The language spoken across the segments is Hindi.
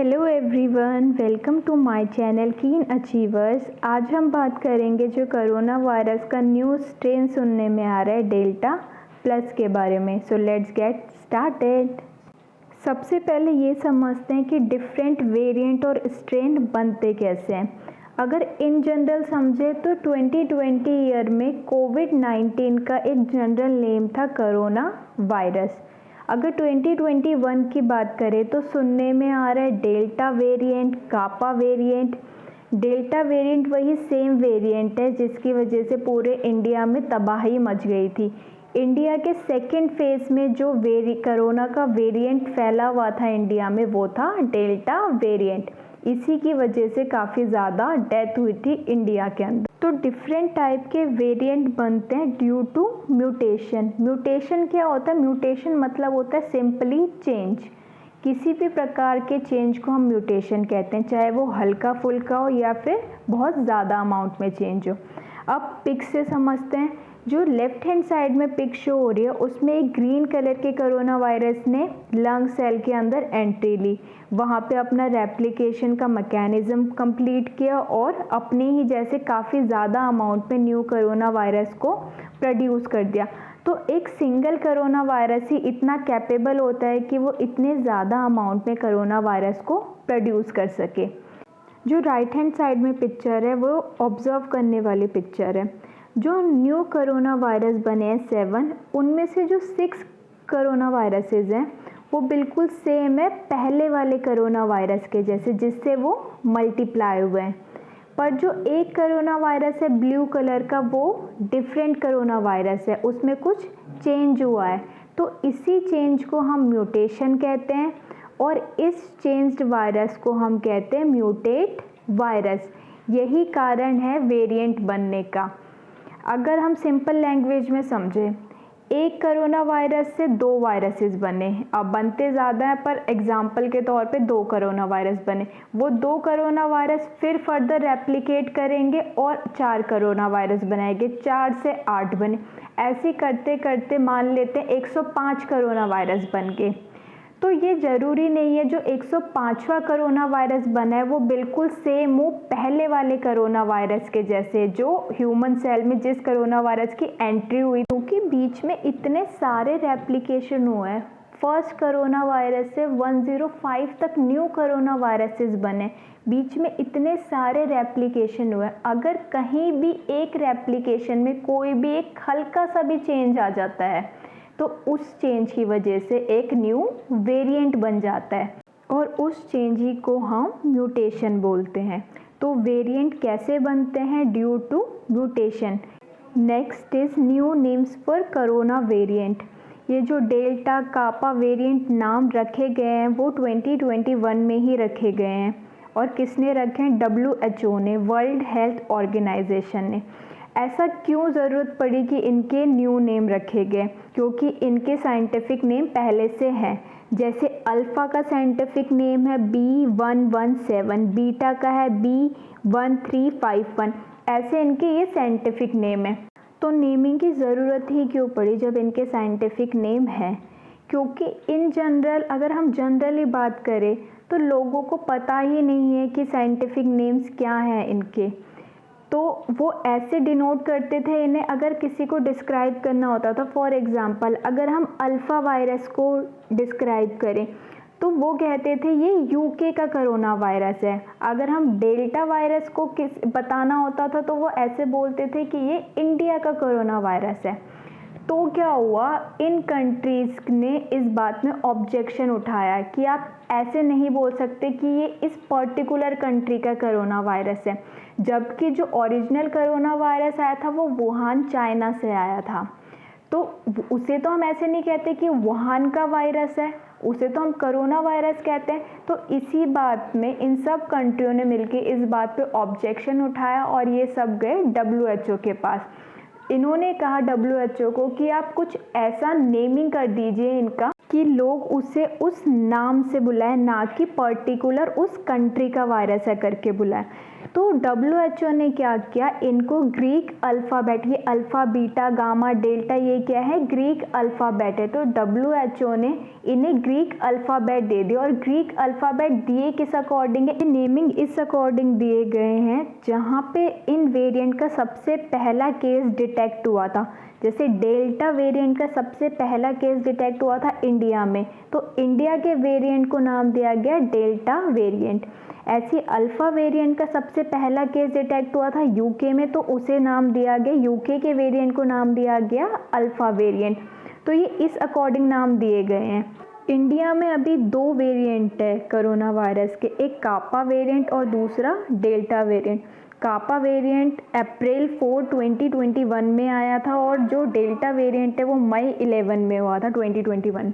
Hello everyone, welcome to my channel Keen Achievers. आज हम बात करेंगे जो कोरोना वायरस का न्यू स्ट्रेन सुनने में आ रहा है डेल्टा प्लस के बारे में। So let's get started. सबसे पहले ये समझते हैं कि डिफरेंट वेरिएंट और स्ट्रेन बनते कैसे हैं। अगर इन जनरल समझे तो 2020 ईयर में कोविड-19 का एक जनरल नेम था कोरोना वायरस। अगर 2021 की बात करें तो सुनने में आ रहा है डेल्टा वेरिएंट, कापा वेरिएंट। डेल्टा वेरिएंट वही सेम वेरिएंट है जिसकी वजह से पूरे इंडिया में तबाही मच गई थी। इंडिया के सेकेंड फेज में जो कोरोना का वेरिएंट फैला हुआ था इंडिया में वो था डेल्टा वेरिएंट। इसी की वजह से काफ़ी ज़्यादा डेथ हुई थी इंडिया के अंदर। तो डिफरेंट टाइप के वेरिएंट बनते हैं ड्यू टू म्यूटेशन। म्यूटेशन क्या होता है? म्यूटेशन मतलब होता है सिंपली चेंज। किसी भी प्रकार के चेंज को हम म्यूटेशन कहते हैं, चाहे वो हल्का फुल्का हो या फिर बहुत ज़्यादा अमाउंट में चेंज हो। अब पिक से समझते हैं। जो लेफ्ट हैंड साइड में पिक शो हो रही है उसमें एक ग्रीन कलर के कोरोना वायरस ने लंग सेल के अंदर एंट्री ली, वहाँ पे अपना रेप्लिकेशन का मैकेनिज्म कंप्लीट किया और अपने ही जैसे काफ़ी ज़्यादा अमाउंट में न्यू कोरोना वायरस को प्रोड्यूस कर दिया। तो एक सिंगल कोरोना वायरस ही इतना कैपेबल होता है कि वो इतने ज़्यादा अमाउंट में कोरोना वायरस को प्रोड्यूस कर सके। जो राइट हैंड साइड में पिक्चर है वो ऑब्जर्व करने वाली पिक्चर है। जो न्यू कोरोना वायरस बने हैं 7, उनमें से जो 6 कोरोना वायरसेस हैं वो बिल्कुल सेम है पहले वाले कोरोना वायरस के जैसे, जिससे वो मल्टीप्लाई हुए हैं। पर जो एक कोरोना वायरस है ब्लू कलर का वो डिफरेंट कोरोना वायरस है, उसमें कुछ चेंज हुआ है। तो इसी चेंज को हम म्यूटेशन कहते हैं और इस चेंज्ड वायरस को हम कहते हैं म्यूटेट वायरस। यही कारण है वेरिएंट बनने का। अगर हम सिंपल लैंग्वेज में समझें, एक कोरोना वायरस से 2 वायरसेस बने। अब बनते ज़्यादा हैं पर एग्जाम्पल के तौर पे 2 कोरोना वायरस बने। वो 2 कोरोना वायरस फिर फर्दर रेप्लिकेट करेंगे और 4 कोरोना वायरस बनाएंगे, 4 से 8 बने। ऐसे करते करते मान लेते हैं 105 कोरोना वायरस बन गए। तो ये ज़रूरी नहीं है जो 105वां कोरोना वायरस बना है वो बिल्कुल सेम हो पहले वाले कोरोना वायरस के जैसे, जो ह्यूमन सेल में जिस कोरोना वायरस की एंट्री हुई, क्योंकि बीच में इतने सारे रेप्लिकेशन हुए हैं। फर्स्ट कोरोना वायरस से 105 तक न्यू कोरोना वायरसेस बने, बीच में इतने सारे रेप्लिकेशन हुए। अगर कहीं भी एक रेप्लिकेशन में कोई भी एक हल्का सा भी चेंज आ जाता है तो उस चेंज की वजह से एक न्यू वेरिएंट बन जाता है और उस चेंज ही को हम म्यूटेशन बोलते हैं। तो वेरिएंट कैसे बनते हैं? Due to mutation. Next is new names for corona variant. ये जो डेल्टा, कापा वेरिएंट नाम रखे गए हैं वो 2021 में ही रखे गए हैं। और किसने रखे हैं? WHO ने, वर्ल्ड हेल्थ ऑर्गेनाइजेशन ने। ऐसा क्यों ज़रूरत पड़ी कि इनके न्यू नेम रखे गए? क्योंकि इनके साइंटिफिक नेम पहले से हैं। जैसे अल्फ़ा का साइंटिफिक नेम है B117, बीटा का है B1351। ऐसे इनके ये साइंटिफिक नेम है। तो नेमिंग की ज़रूरत ही क्यों पड़ी जब इनके साइंटिफिक नेम है? क्योंकि इन जनरल अगर हम जनरली बात करें तो लोगों को पता ही नहीं है कि साइंटिफिक नेम्स क्या हैं इनके। तो वो ऐसे डिनोट करते थे इन्हें अगर किसी को डिस्क्राइब करना होता था। फॉर एग्जांपल अगर हम अल्फ़ा वायरस को डिस्क्राइब करें तो वो कहते थे ये यूके का कोरोना वायरस है। अगर हम डेल्टा वायरस को बताना होता था तो वो ऐसे बोलते थे कि ये इंडिया का कोरोना वायरस है। तो क्या हुआ, इन कंट्रीज़ ने इस बात में ऑब्जेक्शन उठाया कि आप ऐसे नहीं बोल सकते कि ये इस पर्टिकुलर कंट्री का कोरोना वायरस है, जबकि जो ओरिजिनल कोरोना वायरस आया था वो वुहान, चाइना से आया था। तो उसे तो हम ऐसे नहीं कहते कि वुहान का वायरस है, उसे तो हम कोरोना वायरस कहते हैं। तो इसी बात में इन सब कंट्रियों ने मिलकर इस बात पे ऑब्जेक्शन उठाया और ये सब गए WHO के पास। इन्होंने कहा WHO को कि आप कुछ ऐसा नेमिंग कर दीजिए इनका कि लोग उसे उस नाम से बुलाएं, ना कि पर्टिकुलर उस कंट्री का वायरस है करके बुलाएं। तो WHO ने क्या किया, इनको ग्रीक अल्फ़ाबेट, ये अल्फ़ा बीटा गामा डेल्टा, ये क्या है, ग्रीक अल्फ़ाबेट है। तो WHO ने इन्हें ग्रीक अल्फ़ाबेट दे दिया। और ग्रीक अल्फ़ाबेट दिए किस अकॉर्डिंग है, नेमिंग इस अकॉर्डिंग दिए गए हैं जहाँ पे इन वेरिएंट का सबसे पहला केस डिटेक्ट हुआ था। जैसे डेल्टा वेरिएंट का सबसे पहला केस डिटेक्ट हुआ था इंडिया में, तो इंडिया के वेरिएंट को नाम दिया गया डेल्टा वेरिएंट। ऐसी अल्फ़ा वेरिएंट का सबसे पहला केस डिटेक्ट हुआ था यूके में, तो उसे नाम दिया गया, यूके के वेरिएंट को नाम दिया गया अल्फ़ा वेरिएंट। तो ये इस अकॉर्डिंग नाम दिए गए हैं। इंडिया में अभी 2 वेरिएंट है कोरोना वायरस के, एक कापा वेरिएंट और दूसरा डेल्टा वेरिएंट। कापा वेरिएंट अप्रैल 4, 2021 में आया था और जो डेल्टा वेरिएंट है वो मई 11 में हुआ था 2021।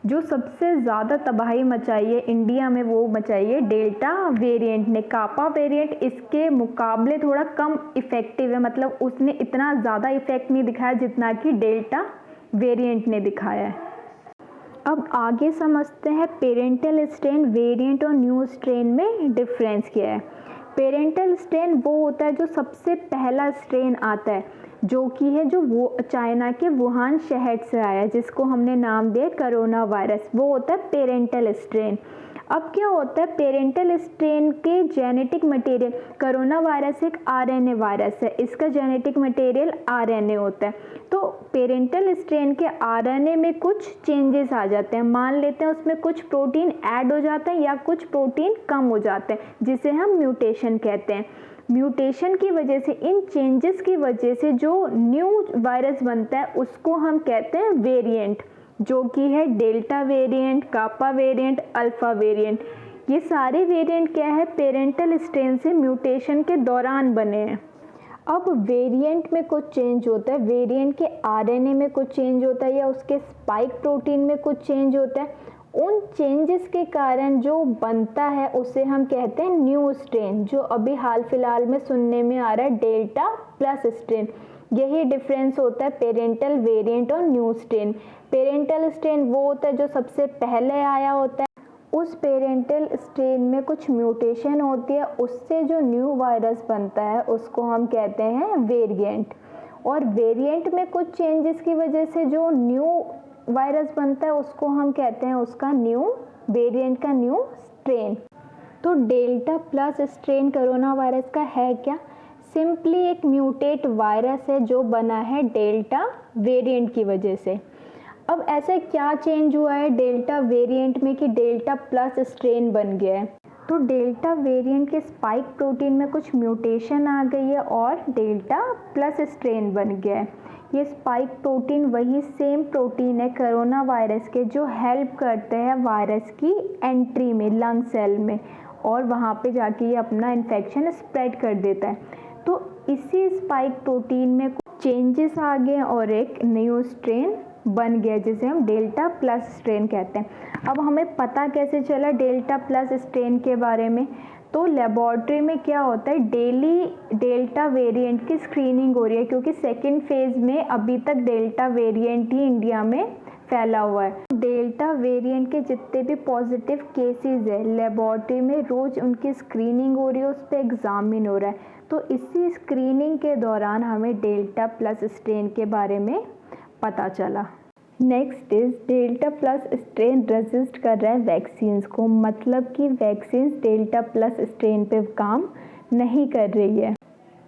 जो सबसे ज़्यादा तबाही मचाई है इंडिया में वो मचाई है डेल्टा वेरिएंट ने। कापा वेरिएंट इसके मुकाबले थोड़ा कम इफ़ेक्टिव है, मतलब उसने इतना ज़्यादा इफ़ेक्ट नहीं दिखाया जितना कि डेल्टा वेरिएंट ने दिखाया है। अब आगे समझते हैं पेरेंटल स्ट्रेन, वेरिएंट और न्यू स्ट्रेन में डिफरेंस क्या है। पेरेंटल स्ट्रेन वो होता है जो सबसे पहला स्ट्रेन आता है, जो कि है जो वो चाइना के वुहान शहर से आया, जिसको हमने नाम दिया कोरोना वायरस, वो होता है पेरेंटल स्ट्रेन। अब क्या होता है, पेरेंटल स्ट्रेन के जेनेटिक मटेरियल, कोरोना वायरस एक आरएनए वायरस है, इसका जेनेटिक मटेरियल आरएनए होता है। तो पेरेंटल स्ट्रेन के आरएनए में कुछ चेंजेस आ जाते हैं, मान लेते हैं उसमें कुछ प्रोटीन ऐड हो जाते हैं या कुछ प्रोटीन कम हो जाते हैं, जिसे हम म्यूटेशन कहते हैं। म्यूटेशन की वजह से, इन चेंजेस की वजह से जो न्यू वायरस बनता है उसको हम कहते हैं वेरिएंट, जो कि है डेल्टा वेरिएंट, कापा वेरिएंट, अल्फा वेरिएंट। ये सारे वेरिएंट क्या है, पेरेंटल स्ट्रेन से म्यूटेशन के दौरान बने हैं। अब वेरिएंट में कुछ चेंज होता है, वेरिएंट के आरएनए में कुछ चेंज होता है या उसके स्पाइक प्रोटीन में कुछ चेंज होता है। उन चेंजेस के कारण जो बनता है उसे हम कहते हैं न्यू स्ट्रेन, जो अभी हाल फिलहाल में सुनने में आ रहा है डेल्टा प्लस स्ट्रेन। यही डिफरेंस होता है पेरेंटल वेरिएंट और न्यू स्ट्रेन। पेरेंटल स्ट्रेन वो होता है जो सबसे पहले आया होता है, उस पेरेंटल स्ट्रेन में कुछ म्यूटेशन होती है, उससे जो न्यू वायरस बनता है उसको हम कहते हैं वेरिएंट। और वेरिएंट में कुछ चेंजेस की वजह से जो न्यू वायरस बनता है उसको हम कहते हैं उसका न्यू वेरिएंट का न्यू स्ट्रेन। तो delta plus strain corona virus का है क्या, सिंपली एक म्यूटेट वायरस है जो बना है डेल्टा वेरिएंट की वजह से। अब ऐसा क्या चेंज हुआ है डेल्टा वेरिएंट में कि डेल्टा प्लस स्ट्रेन बन गया है। तो डेल्टा वेरिएंट के स्पाइक प्रोटीन में कुछ म्यूटेशन आ गई है और डेल्टा प्लस स्ट्रेन बन गया है। ये स्पाइक प्रोटीन वही सेम प्रोटीन है कोरोना वायरस के जो हेल्प करते हैं वायरस की एंट्री में लंग सेल में, और वहाँ पे जाके ये अपना इन्फेक्शन स्प्रेड कर देता है। तो इसी स्पाइक प्रोटीन में कुछ चेंजेस आ गए और एक न्यू स्ट्रेन बन गया जिसे हम डेल्टा प्लस स्ट्रेन कहते हैं। अब हमें पता कैसे चला डेल्टा प्लस स्ट्रेन के बारे में, तो लेबॉर्ट्री में क्या होता है, डेली डेल्टा वेरिएंट की स्क्रीनिंग हो रही है, क्योंकि सेकेंड फेज में अभी तक डेल्टा वेरिएंट ही इंडिया में फैला हुआ है। डेल्टा वेरिएंट के जितने भी पॉजिटिव केसेस है लेबॉर्ट्री में रोज़ उनकी स्क्रीनिंग हो रही है, उस पर एग्जामिन हो रहा है। तो इसी स्क्रीनिंग के दौरान हमें डेल्टा प्लस स्ट्रेन के बारे में पता चला। Next is delta plus strain resist कर रहा है वैक्सीन्स को, मतलब कि वैक्सीन्स डेल्टा प्लस स्ट्रेन पे काम नहीं कर रही है।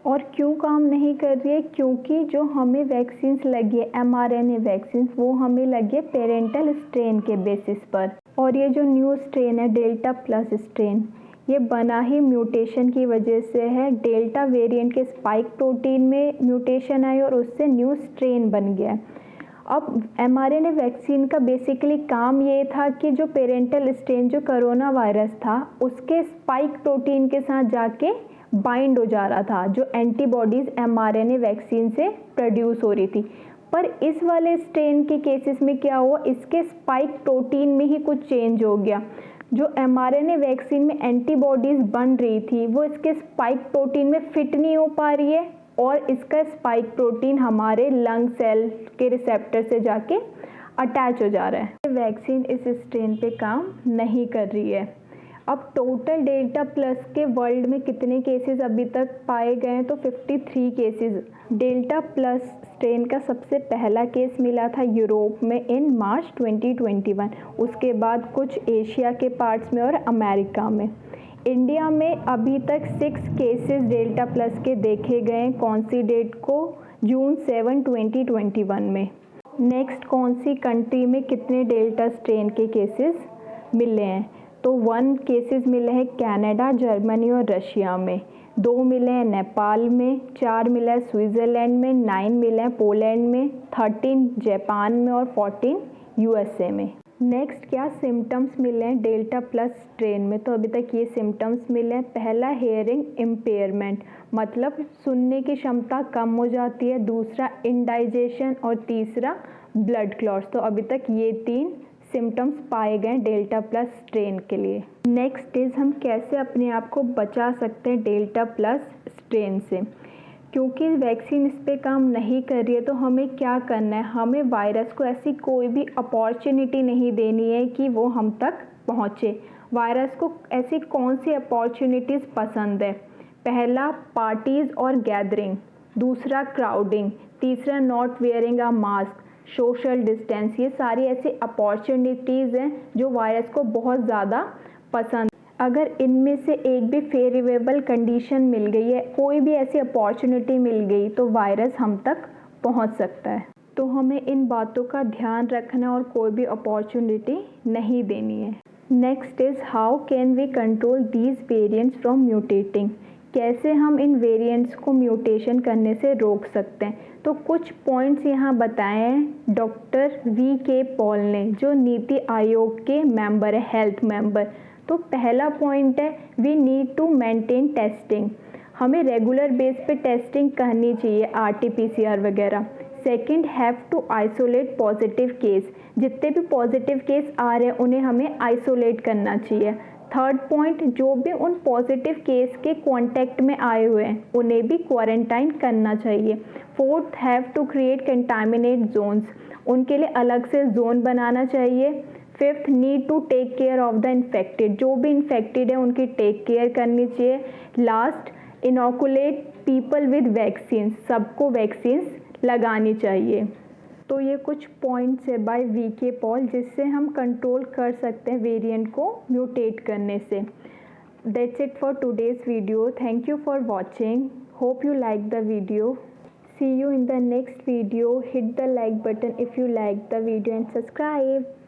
और क्यों काम नहीं कर रही है, क्योंकि जो हमें वैक्सीन्स लगी है mRNA वैक्सीन्स, वो हमें लगी है पेरेंटल स्ट्रेन के बेसिस पर। और ये जो न्यू स्ट्रेन है डेल्टा प्लस स्ट्रेन, ये बना ही म्यूटेशन की वजह से है। डेल्टा वेरिएंट के स्पाइक प्रोटीन में म्यूटेशन आई और उससे न्यू स्ट्रेन बन गया। अब mRNA वैक्सीन का बेसिकली काम ये था कि जो पेरेंटल स्ट्रेन जो कोरोना वायरस था उसके स्पाइक प्रोटीन के साथ जाके बाइंड हो जा रहा था, जो एंटीबॉडीज़ mRNA वैक्सीन से प्रोड्यूस हो रही थी। पर इस वाले स्ट्रेन के केसेस में क्या हुआ, इसके स्पाइक प्रोटीन में ही कुछ चेंज हो गया। जो mRNA वैक्सीन में एंटीबॉडीज़ बन रही थी वो इसके स्पाइक प्रोटीन में फिट नहीं हो पा रही है, और इसका स्पाइक प्रोटीन हमारे लंग सेल के रिसेप्टर से जाके अटैच हो जा रहा है। वैक्सीन इस स्ट्रेन पे काम नहीं कर रही है। अब टोटल डेल्टा प्लस के वर्ल्ड में कितने केसेस अभी तक पाए गए हैं, तो 53 केसेस। डेल्टा प्लस स्ट्रेन का सबसे पहला केस मिला था यूरोप में इन मार्च 2021, उसके बाद कुछ एशिया के पार्ट्स में और अमेरिका में। इंडिया में अभी तक 6 केसेस डेल्टा प्लस के देखे गए। कौन सी डेट को? जून 7, 2021 में। नेक्स्ट कौन सी कंट्री में कितने डेल्टा स्ट्रेन के केसेस मिले हैं, तो 1 केसेस मिले हैं कनाडा, जर्मनी और रशिया में, 2 मिले हैं नेपाल में, 4 मिले हैं स्विट्ज़रलैंड में, 9 मिले हैं पोलैंड में, 13 जापान में और 14 यूएसए में। नेक्स्ट क्या सिम्टम्स मिले हैं डेल्टा प्लस स्ट्रेन में, तो अभी तक ये सिम्टम्स मिले हैं। पहला हेयरिंग इम्पेयरमेंट, मतलब सुनने की क्षमता कम हो जाती है। दूसरा इंडाइजेशन और तीसरा ब्लड क्लॉट्स। तो अभी तक ये 3 सिम्टम्स पाए गए डेल्टा प्लस स्ट्रेन के लिए। नेक्स्ट इज हम कैसे अपने आप को बचा सकते हैं डेल्टा प्लस स्ट्रेन से। क्योंकि वैक्सीन इस पे काम नहीं कर रही है तो हमें क्या करना है, हमें वायरस को ऐसी कोई भी अपॉर्चुनिटी नहीं देनी है कि वो हम तक पहुँचे। वायरस को ऐसी कौन सी अपॉर्चुनिटीज़ पसंद है? पहला पार्टीज़ और गैदरिंग, दूसरा क्राउडिंग, तीसरा not wearing a mask, social distance. ये सारी ऐसी अपॉर्चुनिटीज़ हैं जो वायरस को बहुत ज़्यादा पसंद। अगर इनमें से एक भी फेवरेबल कंडीशन मिल गई है, कोई भी ऐसी अपॉर्चुनिटी मिल गई, तो वायरस हम तक पहुंच सकता है। तो हमें इन बातों का ध्यान रखना और कोई भी अपॉर्चुनिटी नहीं देनी है। Next is how can we control these variants from mutating. कैसे हम इन वेरिएंट्स को म्यूटेशन करने से रोक सकते हैं, तो कुछ पॉइंट्स यहाँ बताए हैं डॉक्टर वी.के. पॉल ने, जो नीति आयोग के मेंबर है, हेल्थ मेंबर। तो पहला पॉइंट है we need to maintain testing. हमें रेगुलर बेस पे टेस्टिंग करनी चाहिए, RT-PCR वगैरह। Second, have to isolate positive case. जितने भी पॉजिटिव केस आ रहे हैं उन्हें हमें आइसोलेट करना चाहिए। थर्ड पॉइंट, जो भी उन पॉजिटिव केस के कांटेक्ट में आए हुए हैं उन्हें भी क्वारंटाइन करना चाहिए। Fourth, have to create contaminate zones. उनके लिए अलग से जोन बनाना चाहिए। Fifth, need to take care of the infected. जो भी इन्फेक्टेड है उनकी टेक केयर करनी चाहिए। Last, inoculate people with vaccine. सबको वैक्सीन लगानी चाहिए। तो ये कुछ पॉइंट्स है बाय वी.के. पॉल जिससे हम कंट्रोल कर सकते हैं वेरिएंट को म्यूटेट करने से। That's it for today's video. Thank you for watching. Hope you like the video. See you in the next video. Hit the like button if you like the video and subscribe.